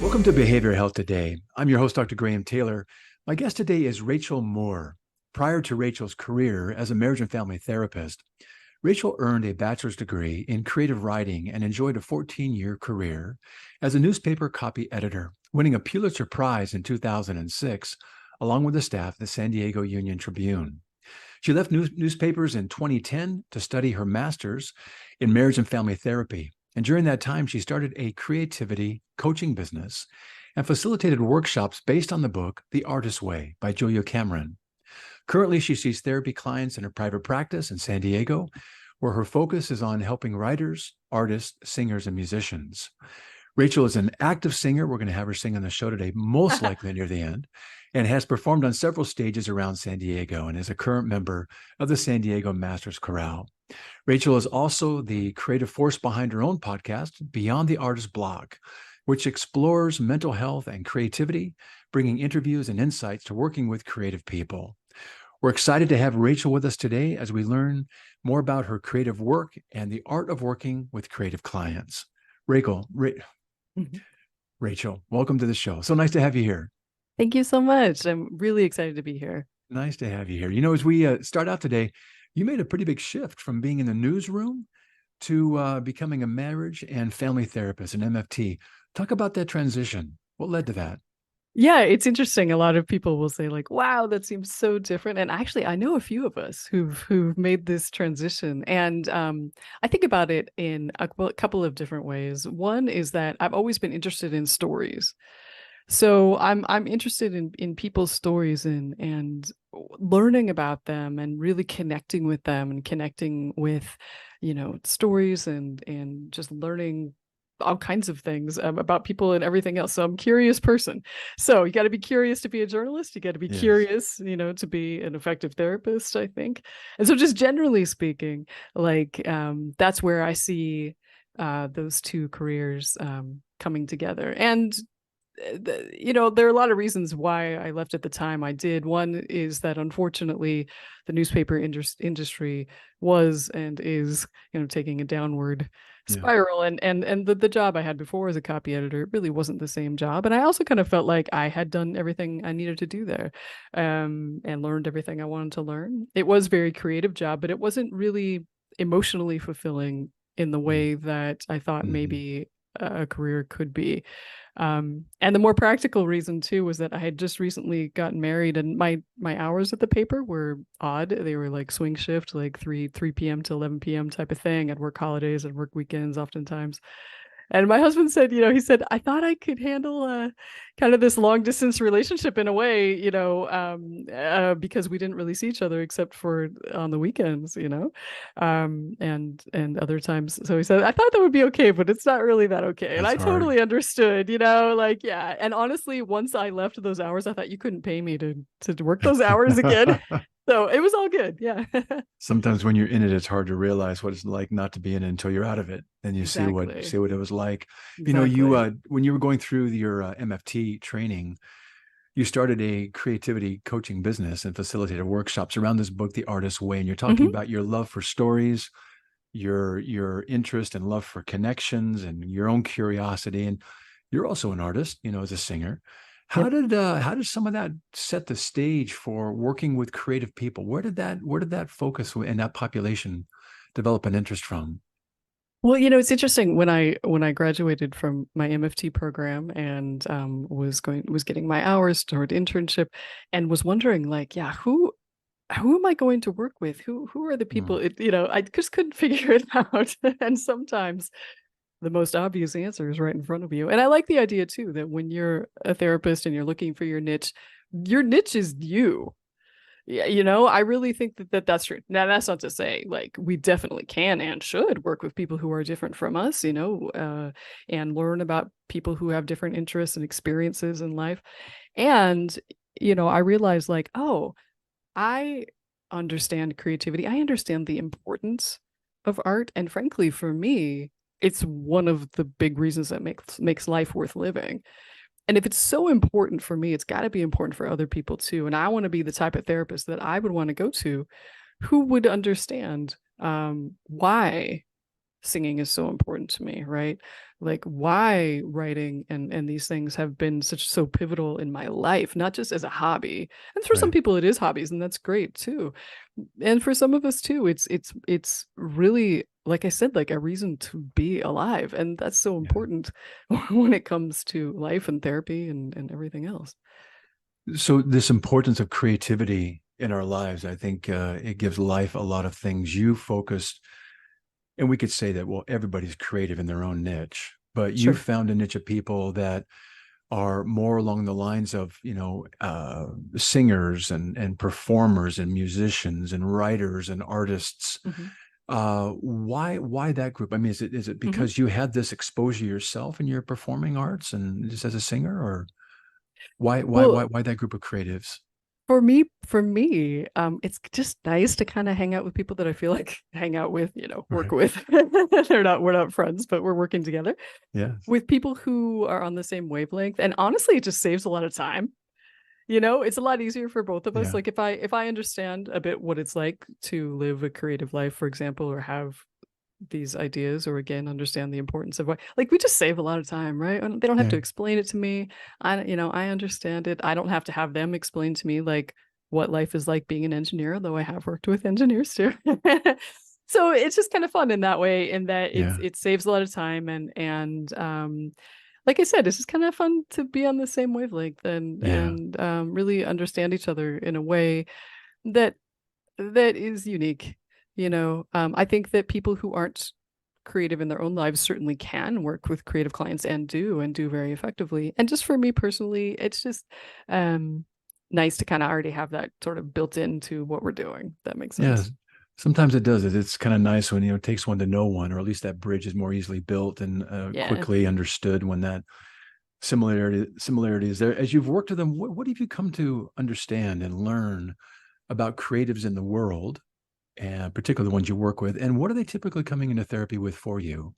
Welcome to Behavioral Health Today. I'm your host, Dr. Graham Taylor. My guest today is Rachel Moore. Prior to Rachel's career as a marriage and family therapist, Rachel earned a bachelor's degree in creative writing and enjoyed a 14-year career as a newspaper copy editor, winning a Pulitzer Prize in 2006, along with the staff at the San Diego Union-Tribune. She left newspapers in 2010 to study her master's in marriage and family therapy. And during that time, she started a creativity coaching business and facilitated workshops based on the book, The Artist's Way by Julia Cameron. Currently, she sees therapy clients in her private practice in San Diego, where her focus is on helping writers, artists, singers, and musicians. Rachel is an active singer. We're going to have her sing on the show today, most likely near the end, and has performed on several stages around San Diego and is a current member of the San Diego Master Chorale. Rachel is also the creative force behind her own podcast, Beyond the Artist Block, which explores mental health and creativity, bringing interviews and insights to working with creative people. We're excited to have Rachel with us today as we learn more about her creative work and the art of working with creative clients. Rachel, welcome to the show. So nice to have you here. Thank you so much. I'm really excited to be here. Nice to have you here. You know, as we start out today, you made a pretty big shift from being in the newsroom to becoming a marriage and family therapist, an MFT. Talk about that transition. What led to that? Yeah, it's interesting. A lot of people will say like, wow, that seems so different. And actually, I know a few of us who've made this transition. And I think about it in a couple of different ways. One is that I've always been interested in stories. So I'm interested in people's stories and learning about them and really connecting with them and connecting with, stories and just learning all kinds of things about people and everything else. So I'm a curious person. So you got to be curious to be a journalist. You got to be curious, to be an effective therapist, I think. And so just generally speaking, like that's where I see those two careers coming together. And there are a lot of reasons why I left at the time I did. One is that unfortunately the newspaper industry was and is, taking a downward spiral. And the job I had before as a copy editor really wasn't the same job. And I also kind of felt like I had done everything I needed to do there and learned everything I wanted to learn. It was a very creative job, but it wasn't really emotionally fulfilling in the way that I thought maybe a career could be. And the more practical reason too was that I had just recently gotten married, and my hours at the paper were odd. They were like swing shift, like 3 p.m. to 11 p.m. type of thing. I'd work holidays and work weekends oftentimes. And my husband said, he said, I thought I could handle kind of this long distance relationship in a way, because we didn't really see each other except for on the weekends, and other times. So he said, I thought that would be okay, but it's not really that okay. And I totally understood, yeah. And honestly, once I left those hours, I thought you couldn't pay me to work those hours again. So it was all good. Yeah. Sometimes when you're in it, it's hard to realize what it's like not to be in it until you're out of it. And you see what it was like. Exactly. When you were going through your MFT training, you started a creativity coaching business and facilitated workshops around this book, The Artist's Way. And you're talking about your love for stories, your interest and love for connections and your own curiosity. And you're also an artist, as a singer. How did some of that set the stage for working with creative people? Where did that focus in that population develop an interest from? Well, it's interesting when I graduated from my MFT program and was getting my hours toward internship and was wondering like, yeah, who am I going to work with? Who are the people? I just couldn't figure it out. And sometimes the most obvious answer is right in front of you. And I like the idea too that when you're a therapist and you're looking for your niche is you. Yeah, I really think that's true. Now, that's not to say like we definitely can and should work with people who are different from us, and learn about people who have different interests and experiences in life. And, I realized like, oh, I understand creativity. I understand the importance of art. And frankly, for me, it's one of the big reasons that makes life worth living. And if it's so important for me, it's got to be important for other people too. And I want to be the type of therapist that I would want to go to who would understand why singing is so important to me, right? like why writing and these things have been so pivotal in my life, not just as a hobby. And for some Right. people it is hobbies, and that's great too. And for some of us too, it's really, like I said, like a reason to be alive. And that's so Yeah. important when it comes to life and therapy and everything else. So this importance of creativity in our lives, I think it gives life a lot of things. You focused, and we could say that, well, everybody's creative in their own niche, but you Sure. found a niche of people that are more along the lines of, singers and performers and musicians and writers and artists. Hmm. Why that group? I mean, is it Hmm. because you had this exposure yourself in your performing arts and just as a singer, or why why Well, why why that group of creatives? for me, it's just nice to kind of hang out with people that I feel like hang out with, work Right. with. We're not friends, but we're working together Yes. with people who are on the same wavelength. And honestly, it just saves a lot of time. It's a lot easier for both of us. Yeah. Like if I understand a bit what it's like to live a creative life, for example, or have these ideas, or again understand the importance of what, like, we just save a lot of time, right? And they don't have Yeah. to explain it to me. I understand it. I don't have to have them explain to me like what life is like being an engineer, though I have worked with engineers too. So it's just kind of fun in that way, in that Yeah. it saves a lot of time, and like I said, it's just kind of fun to be on the same wavelength Yeah. and really understand each other in a way that is unique. I think that people who aren't creative in their own lives certainly can work with creative clients and do very effectively. And just for me personally, it's just um, nice to kind of already have that sort of built into what we're doing. That makes Yeah. sense. Sometimes it does. It's kind of nice when, it takes one to know one, or at least that bridge is more easily built and Yeah. quickly understood when that similarity is there. As you've worked with them, what have you come to understand and learn about creatives in the world, and particularly the ones you work with, and what are they typically coming into therapy with for you?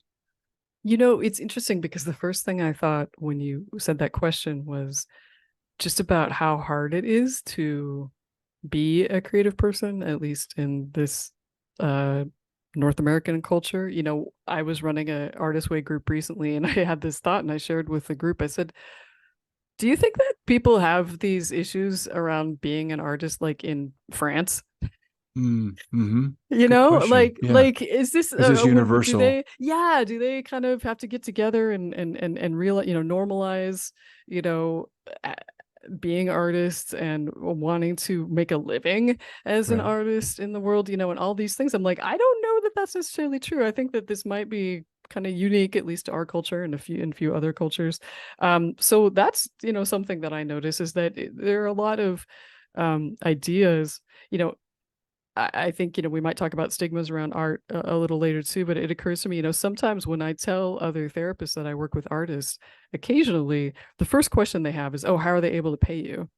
It's interesting because the first thing I thought when you said that question was just about how hard it is to be a creative person, at least in this uh, North American culture. I was running a artist way group recently, and I had this thought, and I shared with the group. I said, "Do you think that people have these issues around being an artist, like in France?" Mm-hmm. Good question. Yeah. Like, is this Is this do universal? they, yeah, do they kind of have to get together and realize, normalize, you know, a- being artists and wanting to make a living as an Right. artist in the world, and all these things? I'm like, I don't know that that's necessarily true. I think that this might be kind of unique, at least to our culture and a few other cultures. So that's, something that I notice is that there are a lot of ideas, you know, I think, we might talk about stigmas around art a little later too, but it occurs to me, sometimes when I tell other therapists that I work with artists, occasionally the first question they have is, "Oh, how are they able to pay you?"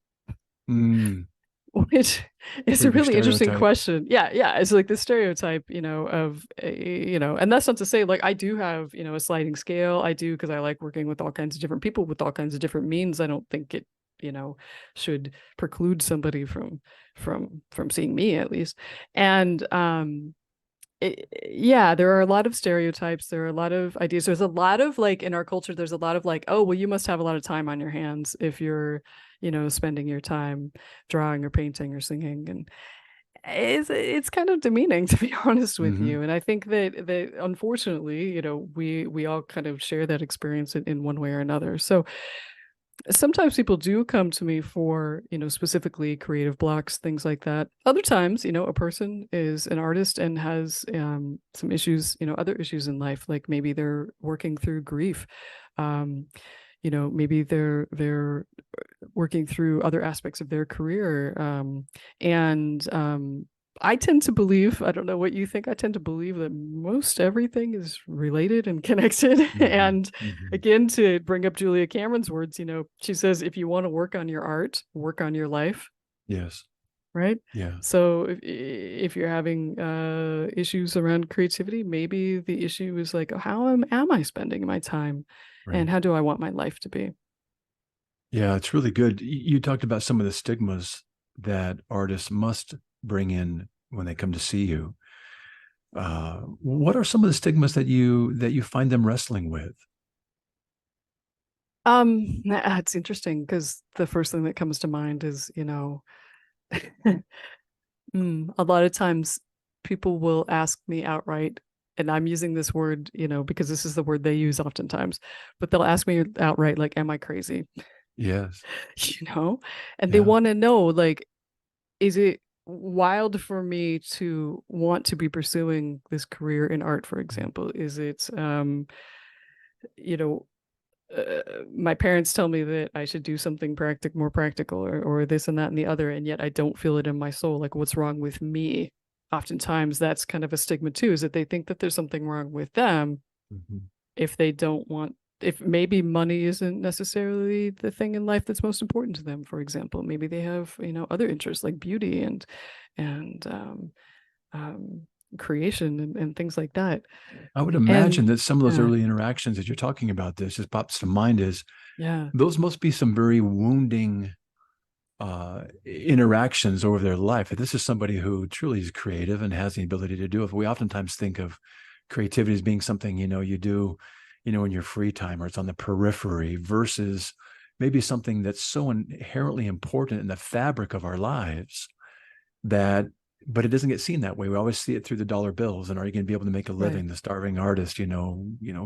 Mm, Which is a pretty big really interesting stereotype. question. Yeah, yeah. It's like the stereotype, and that's not to say, like, I do have, a sliding scale. I do, because I like working with all kinds of different people with all kinds of different means. I don't think it, should preclude somebody from seeing me, at least. And yeah, there are a lot of stereotypes. There are a lot of ideas. There's a lot of, like, in our culture, there's a lot of like, oh, well, you must have a lot of time on your hands if you're, spending your time drawing or painting or singing. And it's kind of demeaning, to be honest with Hmm. you. And I think that unfortunately, we all kind of share that experience in one way or another. So sometimes people do come to me for, specifically creative blocks, things like that. Other times, a person is an artist and has some issues, other issues in life, like maybe they're working through grief. Um, maybe they're working through other aspects of their career. And I tend to believe, I don't know what you think, I tend to believe that most everything is related and connected. Hmm. And Hmm. again, to bring up Julia Cameron's words, she says, if you want to work on your art, work on your life, Yes. right? Yeah. So if you're having issues around creativity, maybe the issue is like, how am I spending my time, Right. and how do I want my life to be? Yeah, it's really good. You talked about some of the stigmas that artists must bring in when they come to see you. What are some of the stigmas that you find them wrestling with? It's interesting because the first thing that comes to mind is, a lot of times people will ask me outright, and I'm using this word, because this is the word they use oftentimes, but they'll ask me outright, like, am I crazy? Yes. You know, and they Yeah. want to know, like, is it wild for me to want to be pursuing this career in art, for example? Is it, you know, my parents tell me that I should do something more practical, or this and that and the other, and yet I don't feel it in my soul. Like, what's wrong with me? Oftentimes, that's kind of a stigma too, is that they think that there's something wrong with them Mhm. if they don't want, if maybe money isn't necessarily the thing in life that's most important to them. For example, maybe they have, other interests like beauty and um, creation and things like that. I would And imagine that some of those yeah, early interactions that you're talking about, this just pops to mind, is yeah, those must be some very wounding interactions over their life. If this is somebody who truly is creative and has the ability to do it, we oftentimes think of creativity as being something, you do, in your free time, or it's on the periphery, versus maybe something that's so inherently important in the fabric of our lives that, but it doesn't get seen that way. We always see it through the dollar bills, and are you going to be able to make a right. living, the starving artist,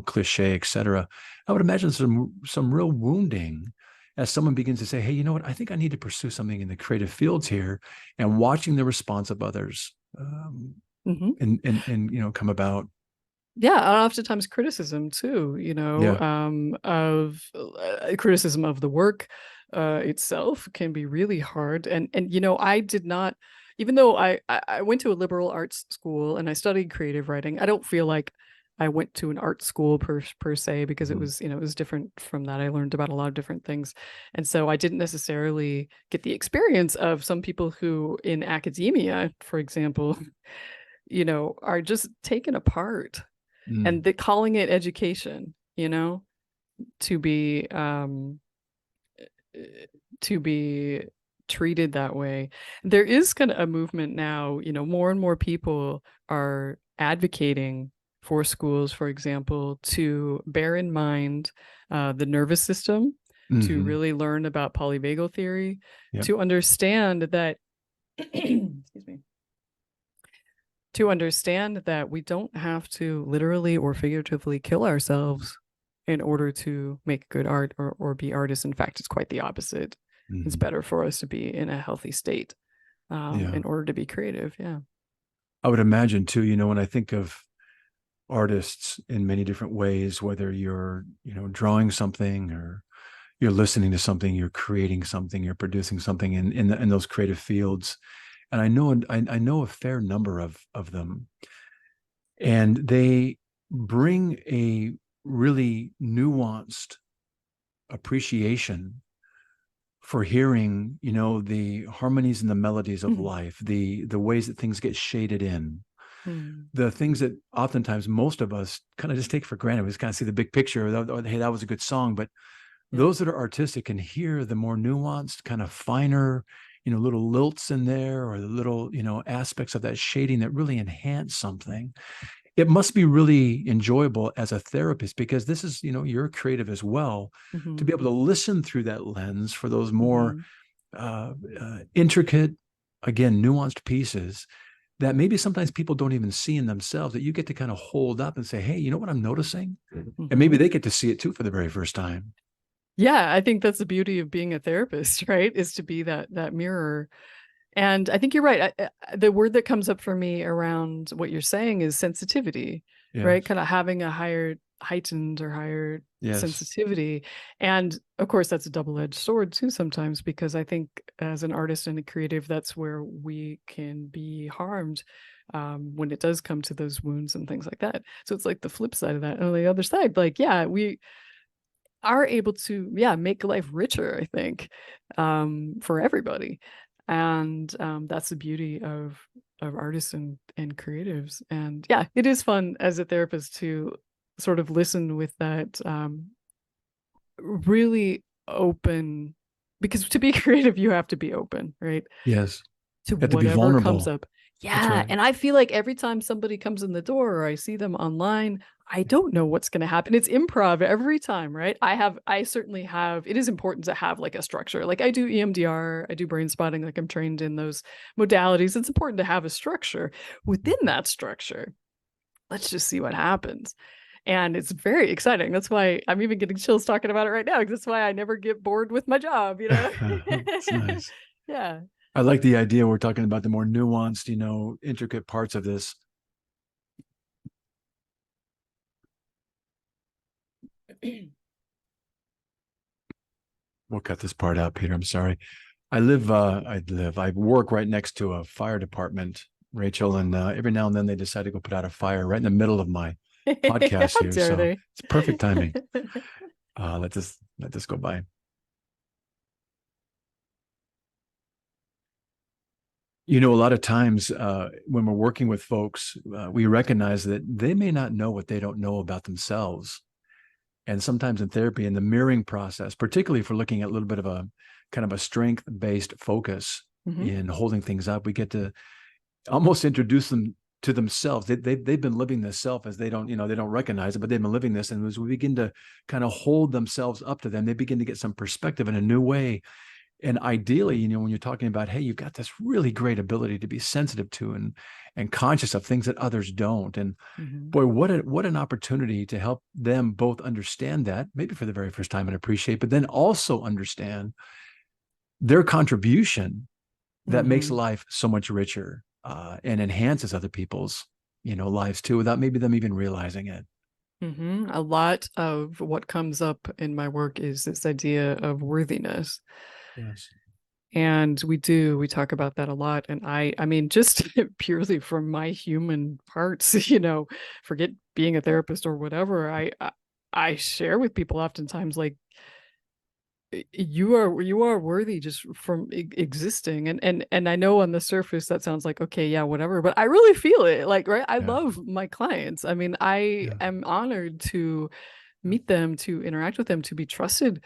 cliche, etc. I would imagine some real wounding as someone begins to say, hey, you know what, I think I need to pursue something in the creative fields here, and watching the response of others, Hmm. and come about. Yeah, and oftentimes criticism too, Yeah. of criticism of the work itself can be really hard. And I did not, even though I went to a liberal arts school and I studied creative writing, I don't feel like I went to an art school per se, because it Mhm. was, it was different from that. I learned about a lot of different things. And so I didn't necessarily get the experience of some people who in academia, for example, are just taken apart, and Mm. the calling it education, to be to be treated that way. There is kind of a movement now, more and more people are advocating for schools, for example, to bear in mind the nervous system, to Hmm. really learn about polyvagal theory, Yep. to understand that excuse me, to understand that we don't have to literally or figuratively kill ourselves in order to make good art, or be artists. In fact, it's quite the opposite. It's Hmm. better for us to be in a healthy state Yeah. in order to be creative. Yeah. I would imagine too, when I think of artists in many different ways, whether you're, drawing something, or you're listening to something, you're creating something, you're producing something in those creative fields. And I know a fair number of them, and they bring a really nuanced appreciation for hearing, the harmonies and the melodies of Mhm. life, the ways that things get shaded in, Mm. the things that oftentimes most of us kind of just take for granted. We just kind of see the big picture. Hey, that was a good song. But Yeah. those that are artistic can hear the more nuanced, kind of finer, little lilts in there, or the little, aspects of that shading that really enhance something. It must be really enjoyable as a therapist, because this is, you're creative as well, to Hmm. be able to listen through that lens for those more Hmm. intricate, again, nuanced pieces that maybe sometimes people don't even see in themselves, that you get to kind of hold up and say, hey, you know what I'm noticing? And maybe Hmm. they get to see it too for the very first time. Yeah, I think that's the beauty of being a therapist, right? Is to be that mirror. And I think you're right. The word that comes up for me around what you're saying is sensitivity, right? Yes. Kind of having a heightened or higher Yes. sensitivity. And of course, that's a double-edged sword too sometimes, because I think as an artist and a creative, that's where we can be harmed when it does come to those wounds and things like that. So it's like the flip side of that. And on the other side, like, yeah, we are able to, yeah, make life richer, I think, for everybody. And that's the beauty of artists and creatives. And yeah, it is fun as a therapist to sort of listen with that really open, because to be creative you have to be open, right, Yes. to You have to be whatever comes vulnerable. up. That's Yeah, right. and I feel like every time somebody comes in the door or I see them online, I don't know what's going to happen. It's improv every time, right? I certainly have, it is important to have like a structure. Like I do EMDR, I do brain spotting, like I'm trained in those modalities. It's important to have a structure. Within that structure, let's just see what happens. And it's very exciting. That's why I'm even getting chills talking about it right now, because that's why I never get bored with my job, you know? It's nice. Yeah. I like the idea we're talking about the more nuanced, intricate parts of this. We'll cut this part out, Peter. I'm sorry. I work right next to a fire department, Rachel, and every now and then they decide to go put out a fire right in the middle of my podcast How here. dare So they? it's perfect timing. Let this go by. A lot of times when we're working with folks, we recognize that they may not know what they don't know about themselves. And sometimes in therapy, in the mirroring process, particularly if we're looking at a little bit of a kind of a strength-based focus in holding things up, we get to almost introduce them to themselves. They've been living this self as they don't recognize it, but they've been living this. And as we begin to kind of hold themselves up to them, they begin to get some perspective in a new way. And ideally, when you're talking about, hey, you've got this really great ability to be sensitive to and conscious of things that others don't. And boy, what an opportunity to help them both understand that, maybe for the very first time, and appreciate, but then also understand their contribution that makes life so much richer and enhances other people's, lives too, without maybe them even realizing it. A lot of what comes up in my work is this idea of worthiness. Yes. And we talk about that a lot. And I mean, just purely from my human parts, forget being a therapist or whatever, I share with people oftentimes, like, you are worthy just from existing. And I know on the surface that sounds like, okay, yeah, whatever, but I really feel it, like, right. I love my clients. I mean, I am honored to meet them, to interact with them, to be trusted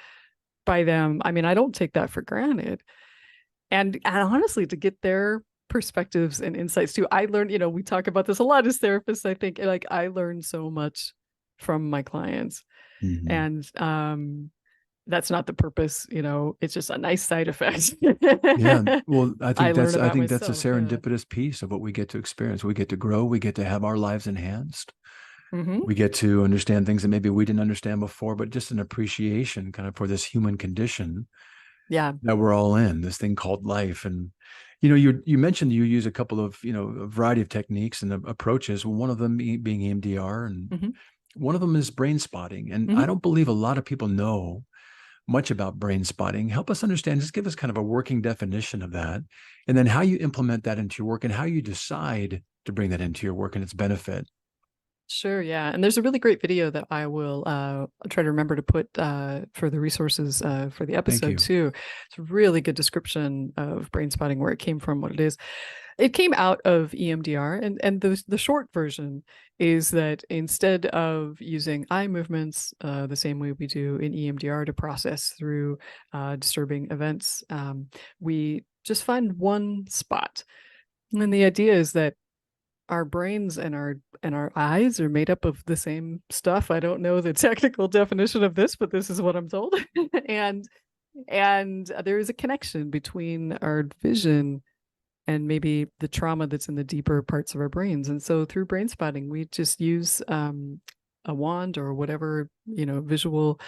by them. I mean, I don't take that for granted. And honestly, to get their perspectives and insights too. I learned, we talk about this a lot as therapists. I think, like, I learn so much from my clients. And that's not the purpose, it's just a nice side effect. Yeah. Well, I I think learn that's about a myself. Yeah. serendipitous piece of what we get to experience. We get to grow, we get to have our lives enhanced. Mm-hmm. We get to understand things that maybe we didn't understand before, but just an appreciation kind of for this human condition Yeah. that we're all in, this thing called life. And you mentioned you use a couple of a variety of techniques and approaches. One of them being EMDR, and one of them is brain spotting. And I don't believe a lot of people know much about brain spotting. Help us understand, just give us kind of a working definition of that, and then how you implement that into your work and how you decide to bring that into your work and its benefit. Sure, yeah. And there's a really great video that I will try to remember to put for the resources for the Thank episode you. too. It's a really good description of brain spotting, where it came from, what it is. It came out of EMDR, and the short version is that instead of using eye movements the same way we do in EMDR to process through disturbing events, we just find one spot. And the idea is that our brains and our eyes are made up of the same stuff. I don't know the technical definition of this, but this is what I'm told. and there is a connection between our vision and maybe the trauma that's in the deeper parts of our brains. And so through brain spotting, we just use a wand or whatever, visual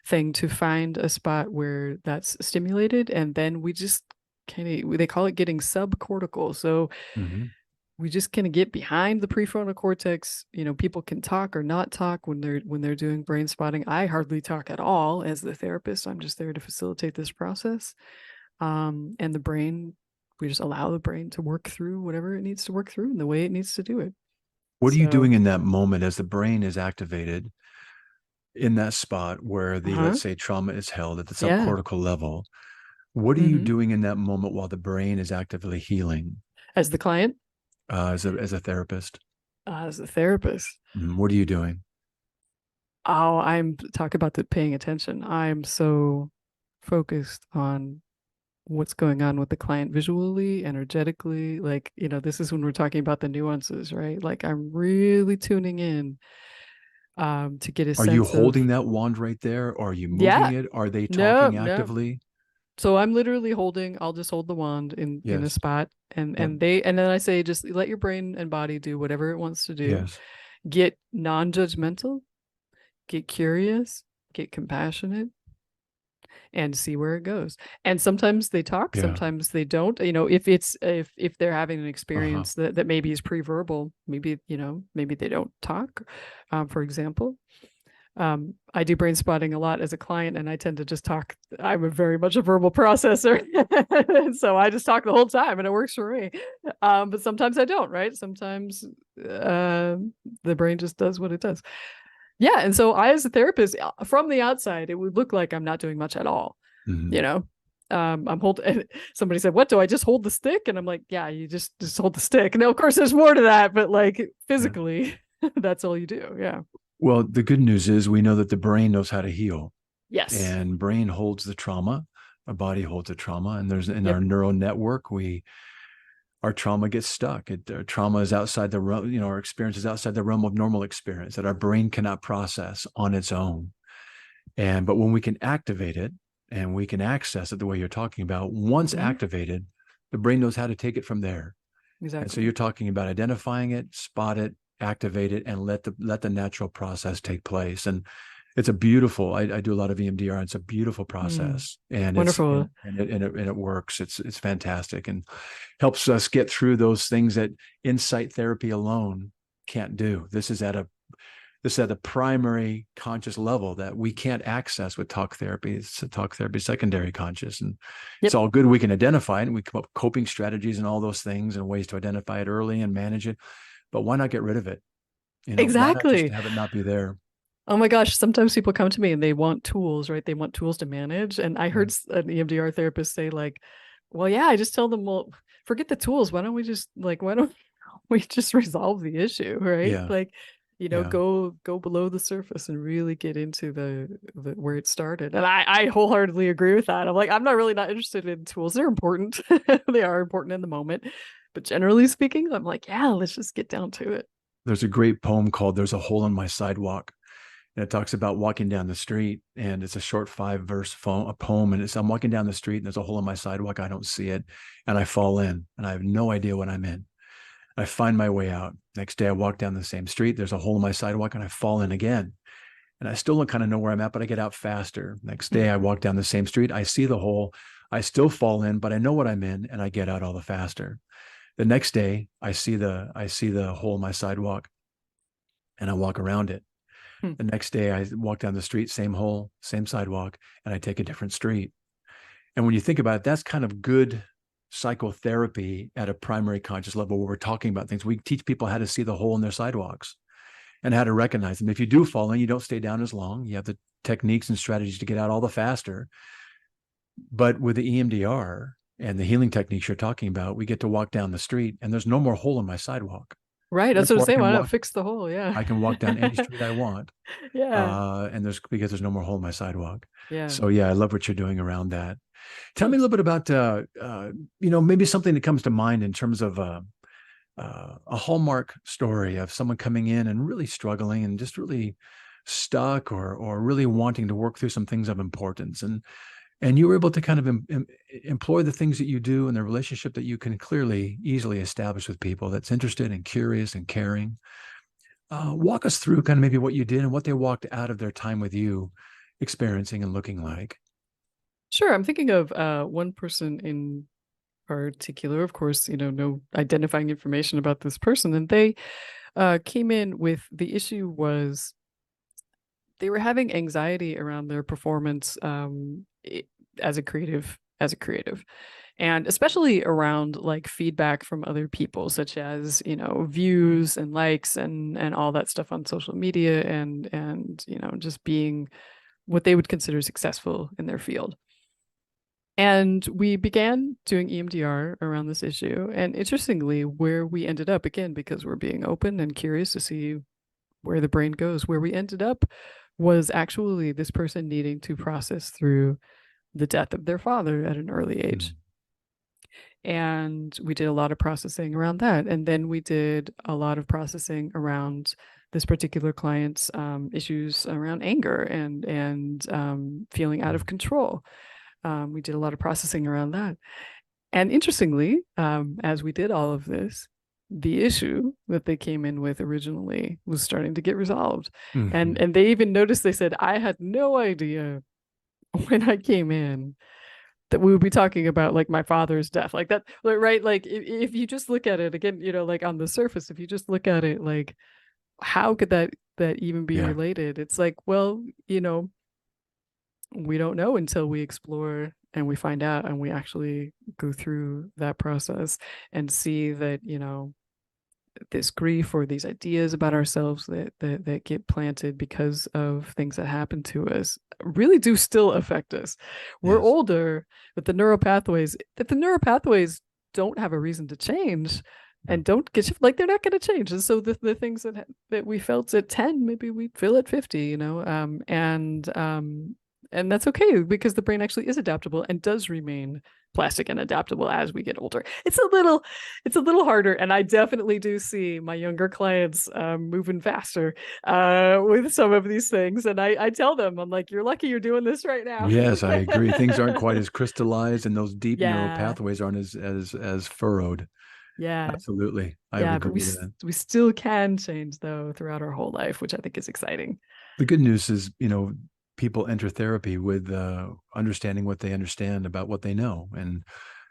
thing to find a spot where that's stimulated. And then we just they call it getting subcortical. So we just kind of get behind the prefrontal cortex. People can talk or not talk when they're doing brain spotting. I hardly talk at all as the therapist. I'm just there to facilitate this process. And the brain, we just allow the brain to work through whatever it needs to work through in the way it needs to do it. What are you doing in that moment as the brain is activated in that spot where the, let's say, trauma is held at the subcortical level? What are you doing in that moment while the brain is actively healing? As the client? As a therapist? As a therapist. What are you doing? Oh, I'm talk about the paying attention. I'm so focused on what's going on with the client visually, energetically. Like, this is when we're talking about the nuances, right? Like, I'm really tuning in to get a Are you sense of, holding that wand right there? Or are you moving yeah, it? Are they no, talking no. actively? So I'm literally holding, I'll just hold the wand in a Yes. spot, Yep. and then I say, just let your brain and body do whatever it wants to do. Yes. Get non-judgmental, get curious, get compassionate, and see where it goes. And sometimes they talk, Yeah. sometimes they don't. If they're having an Uh-huh. experience that maybe is pre-verbal, maybe, maybe they don't talk. For example, I do brain spotting a lot as a client, and I tend to just talk. I'm a very much a verbal processor. So I just talk the whole time, and it works for me. But sometimes I don't, right? Sometimes the brain just does what it does. Yeah. And so I, as a therapist, from the outside, it would look like I'm not doing much at all. Mhm. You know, I'm holding. Somebody said, "What do I just hold the stick?" And I'm like, "Yeah, you just hold the stick." And of course, there's more to that, but like Yeah. physically, that's all you do. Yeah. Well, the good news is we know that the brain knows how to heal, Yes. and brain holds the trauma. Our body holds the trauma, and there's in our Yep. neural network, our trauma gets stuck. Our trauma is outside the realm, our experience is outside the realm of normal experience that our brain cannot process on its own. But when we can activate it and we can access it the way you're talking about, once Mhm. activated, the brain knows how to take it from there. And so Exactly. you're talking about identifying it, spot it, activate it, and let the natural process take place. And it's a beautiful. I do a lot of EMDR. And it's a beautiful Mm. process, and it's Wonderful. and it works. It's fantastic, and helps us get through those things that insight therapy alone can't do. This is at a primary conscious level that we can't access with talk therapy. It's a talk therapy secondary conscious. And it's Yep. all good. We can identify it, and we come up with coping strategies and all those things and ways to identify it early and manage it. But why not get rid of it? Why not just Exactly. have it not be there? Oh my gosh, sometimes people come to me and they want tools, right? They want tools to manage. And I Yeah. heard an EMDR therapist say, like, well, yeah, I just tell them, well, forget the tools. Why don't we just resolve the issue, right? Yeah. Like, Yeah. go below the surface and really get into the where it started. And I wholeheartedly agree with that. I'm like, I'm not interested in tools. They're important. They are important in the moment. But generally speaking, I'm like, yeah, let's just get down to it. There's a great poem called There's a Hole in My Sidewalk. And it talks about walking down the street, and it's a short 5-verse poem. And I'm walking down the street, and there's a hole in my sidewalk. I don't see it, and I fall in, and I have no idea what I'm in. I find my way out. Next day, I walk down the same street. There's a hole in my sidewalk, and I fall in again. And I still don't kind of know where I'm at, but I get out faster. Next day, I walk down the same street. I see the hole. I still fall in, but I know what I'm in, and I get out all the faster. The next day, I see the hole in my sidewalk, and I walk around it. Hmm. The next day, I walk down the street, same hole, same sidewalk, and I take a different street. And when you think about it, that's kind of good psychotherapy at a primary conscious level where we're talking about things. We teach people how to see the hole in their sidewalks and how to recognize them. If you do fall in, you don't stay down as long. You have the techniques and strategies to get out all the faster. But with the EMDR and the healing techniques you're talking about, we get to walk down the street and there's no more hole in my sidewalk. Right. That's what I'm Therefore, saying. Why not fix the hole? Yeah. I can walk down any street I want, Yeah. and because there's no more hole in my sidewalk. Yeah. So yeah, I love what you're doing around that. Tell me a little bit about maybe something that comes to mind in terms of a hallmark story of someone coming in and really struggling and just really stuck or really wanting to work through some things of importance, and you were able to kind of employ the things that you do and the relationship that you can clearly easily establish with people that's interested and curious and caring. Walk us through kind of maybe what you did and what they walked out of their time with you experiencing and looking like. Sure. I'm thinking of one person in particular, of course, no identifying information about this person. And they came in with, the issue was they were having anxiety around their performance as a creative, and especially around like feedback from other people, such as views and likes and all that stuff on social media, and just being what they would consider successful in their field. And we began doing EMDR around this issue. And interestingly, where we ended up, again, because we're being open and curious to see where the brain goes, where we ended up was actually this person needing to process through the death of their father at an early age. Mm. And we did a lot of processing around that. And then we did a lot of processing around this particular client's issues around anger and feeling out of control. We did a lot of processing around that. And interestingly, as we did all of this, the issue that they came in with originally was starting to get resolved. Mhm. And they even noticed, they said, I had no idea when I came in that we would be talking about like my father's death, like that, right? Like if you just look at it again, like on the surface, if you just look at it, like how could that even be Yeah. related? It's like, well, we don't know until we explore and we find out and we actually go through that process and see that, this grief or these ideas about ourselves that get planted because of things that happen to us really do still affect us. We're Yes. older, but the neuropathways don't have a reason to change and don't get like they're not going to change. And so the things that we felt at 10, maybe we feel at 50, and that's okay because the brain actually is adaptable and does remain plastic and adaptable as we get older. It's a little harder, and I definitely do see my younger clients moving faster with some of these things. And I tell them, I'm like, you're lucky you're doing this right now. Yes, I agree. Things aren't quite as crystallized, and those deep neural Yeah, pathways aren't as furrowed. yeah, Absolutely. I would yeah. But agree with that. we still can change though throughout our whole life, which I think is exciting. The good news is, people enter therapy with understanding what they understand about what they know. And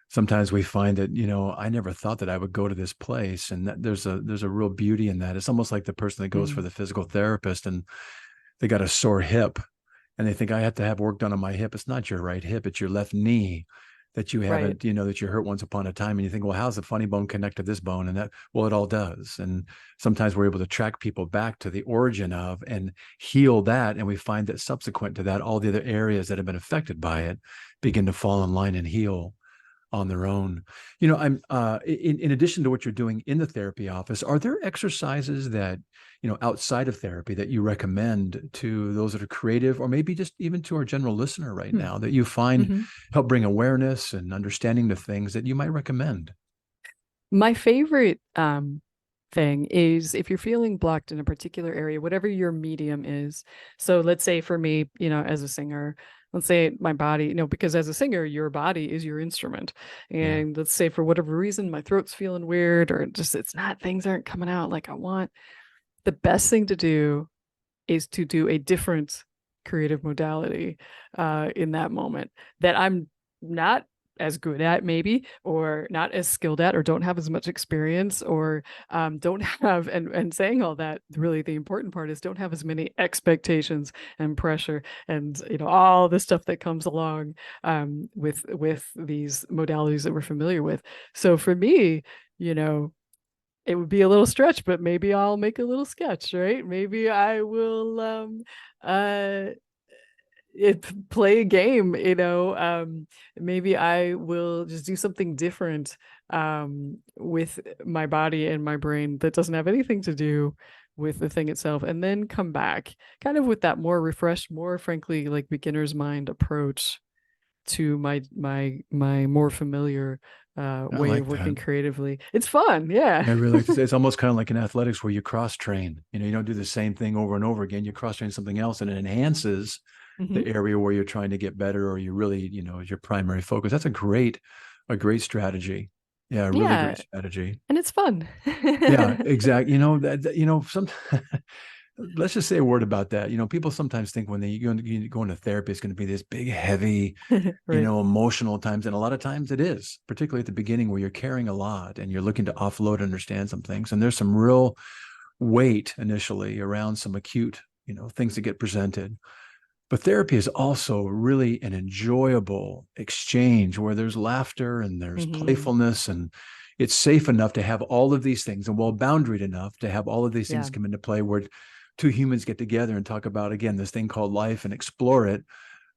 sometimes we find that, I never thought that I would go to this place. And that there's a real beauty in that. It's almost like the person that goes for Mm, the physical therapist and they got a sore hip and they think I have to have work done on my hip. It's not your right hip, it's your left knee that you right. haven't, that you hurt once upon a time. And you think, well, how's the funny bone connect to this bone? And that, well, it all does. And sometimes we're able to track people back to the origin of and heal that. And we find that subsequent to that, all the other areas that have been affected by it begin to fall in line and heal on their own. I'm in addition to what you're doing in the therapy office, are there exercises that, outside of therapy that you recommend to those that are creative or maybe just even to our general listener right Hmm. now that you find Mm-hmm. help bring awareness and understanding to things that you might recommend? My favorite thing is if you're feeling blocked in a particular area, whatever your medium is. So let's say for me, as a singer, let's say my body, because as a singer, your body is your instrument. Yeah. And let's say for whatever reason, my throat's feeling weird or just things aren't coming out like I want. The best thing to do is to do a different creative modality in that moment that I'm not as good at maybe or not as skilled at or don't have as much experience or don't have and saying all that, really the important part is don't have as many expectations and pressure and all the stuff that comes along with these modalities that we're familiar with. So for me, it would be a little stretch, but maybe I'll make a little sketch, right? Maybe I will uh play a game, maybe I will just do something different with my body and my brain that doesn't have anything to do with the thing itself, and then come back kind of with that more refreshed, more frankly like beginner's mind approach to my more familiar I way like of working that. creatively. It's fun, yeah. I really like to say it's almost kind of like in athletics where you cross train. You don't do the same thing over and over again. You cross train something else and it enhances Hmm. the area where you're trying to get better or you really, is your primary focus. That's a great strategy. Yeah, a really Yeah, great strategy. and it's fun. Yeah, exactly. Some let's just say a word about that. People sometimes think when you go into therapy, it's going to be this big, heavy, Right. emotional times. And a lot of times it is, particularly at the beginning where you're carrying a lot and you're looking to offload and understand some things. And there's some real weight initially around some acute, things that get presented. But therapy is also really an enjoyable exchange where there's laughter and there's Hmm. playfulness and it's safe enough to have all of these things and well boundaried enough to have all of these things Yeah. come into play where two humans get together and talk about, again, this thing called life and explore it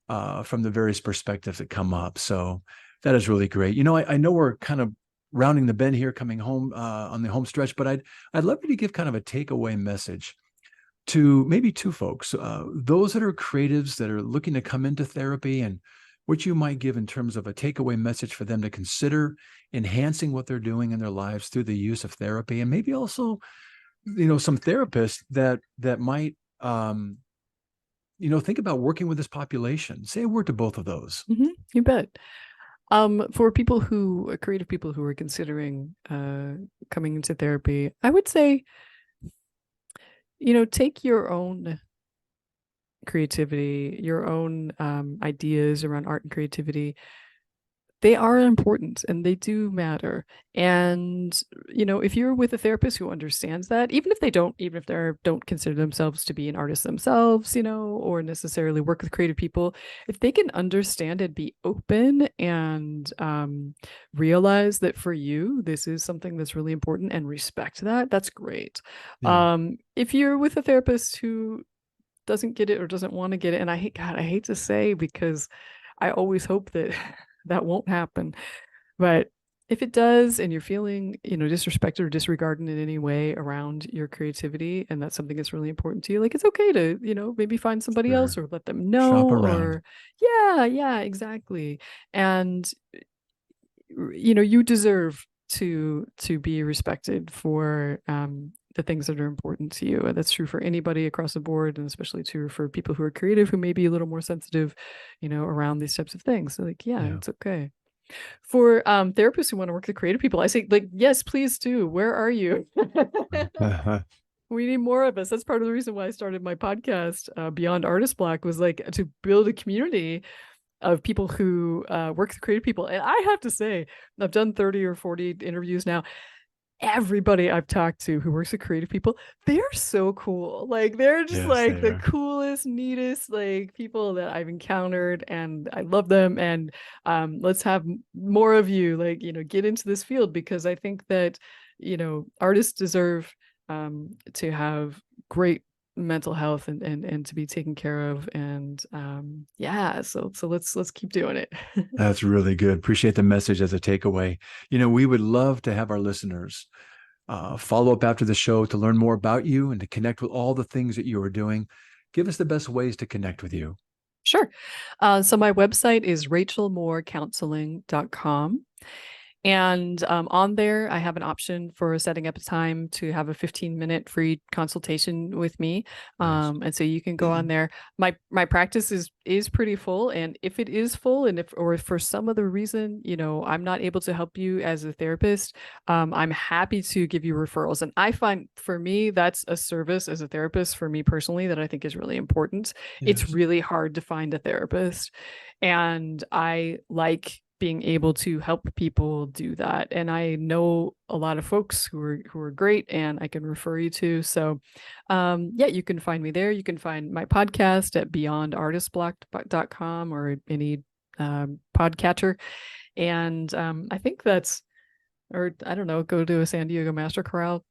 from the various perspectives that come up. So that is really great. I know we're kind of rounding the bend here, coming home on the home stretch, but I'd love you to give kind of a takeaway message to maybe two folks, those that are creatives that are looking to come into therapy, and what you might give in terms of a takeaway message for them to consider enhancing what they're doing in their lives through the use of therapy, and maybe also some therapists that might, think about working with this population. Say a word to both of those. You bet. For creative people who are considering coming into therapy, I would say, take your own creativity, your own ideas around art and creativity. They are important and they do matter. And, if you're with a therapist who understands that, even if they don't consider themselves to be an artist themselves, or necessarily work with creative people, if they can understand and be open and realize that for you, this is something that's really important and respect that, that's great. Yeah. If you're with a therapist who doesn't get it or doesn't want to get it, and I hate to say, because I always hope that that won't happen. But if it does, and you're feeling, disrespected or disregarded in any way around your creativity, and that's something that's really important to you, like, it's okay to, maybe find somebody else or let them know. Shop around. Or yeah, exactly. And you deserve to be respected for the things that are important to you. And that's true for anybody across the board, and especially true for people who are creative, who may be a little more sensitive, around these types of things. So it's okay. For therapists who want to work with creative people, I say, like, yes, please do. Where are you? We need more of us. That's part of the reason why I started my podcast, Beyond Artist Block, was like to build a community of people who work with creative people. And I have to say, I've done 30 or 40 interviews now. Everybody I've talked to who works with creative people, they're so cool. Like, they're just the coolest, neatest, like, people that I've encountered, and I love them. And let's have more of you, like, get into this field, because I think that, artists deserve to have great mental health and to be taken care of. And so let's keep doing it. That's really good. Appreciate the message as a takeaway. We would love to have our listeners follow up after the show to learn more about you and to connect with all the things that you are doing. Give us the best ways to connect with you. Sure. So my website is rachelmoorecounseling.com. And on there, I have an option for setting up a time to have a 15-minute free consultation with me. Nice. And so you can go on there. My practice is pretty full. And if it is full, and if for some other reason, I'm not able to help you as a therapist, I'm happy to give you referrals. And I find, for me, that's a service as a therapist, for me personally, that I think is really important. Yes. It's really hard to find a therapist. And I like being able to help people do that. And I know a lot of folks who are great, and I can refer you to. So you can find me there. You can find my podcast at beyondartistblock.com or any podcatcher. And I think that's, or I don't know, go to a San Diego Master Chorale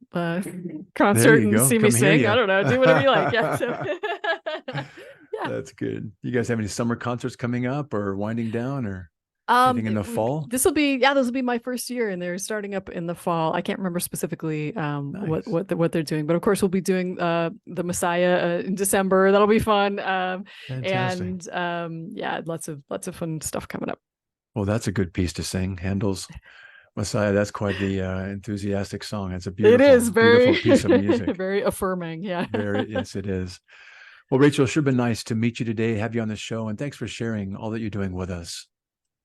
concert and see me sing. I don't know, do whatever you like. Yeah. So, yeah. That's good. You guys have any summer concerts coming up or winding down, or anything in the fall? This will be my first year, and they're starting up in the fall. I can't remember specifically Nice. what they're doing, but of course we'll be doing the Messiah in December. That'll be fun. Fantastic. And lots of fun stuff coming up. Well, that's a good piece to sing. Handel's Messiah. That's quite the enthusiastic song. It's a beautiful, beautiful piece of music. Very affirming. Yeah. Yes, it is. Well, Rachel, sure been nice to meet you today, have you on the show, and thanks for sharing all that you're doing with us.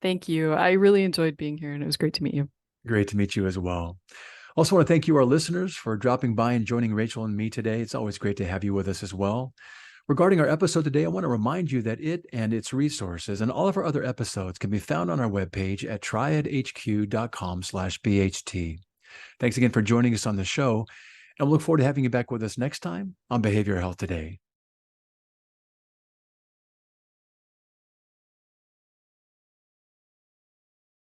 Thank you. I really enjoyed being here, and it was great to meet you. Great to meet you as well. Also want to thank you, our listeners, for dropping by and joining Rachel and me today. It's always great to have you with us as well. Regarding our episode today, I want to remind you that it and its resources and all of our other episodes can be found on our webpage at triadhq.com/BHT. Thanks again for joining us on the show, and we'll look forward to having you back with us next time on Behavioral Health Today.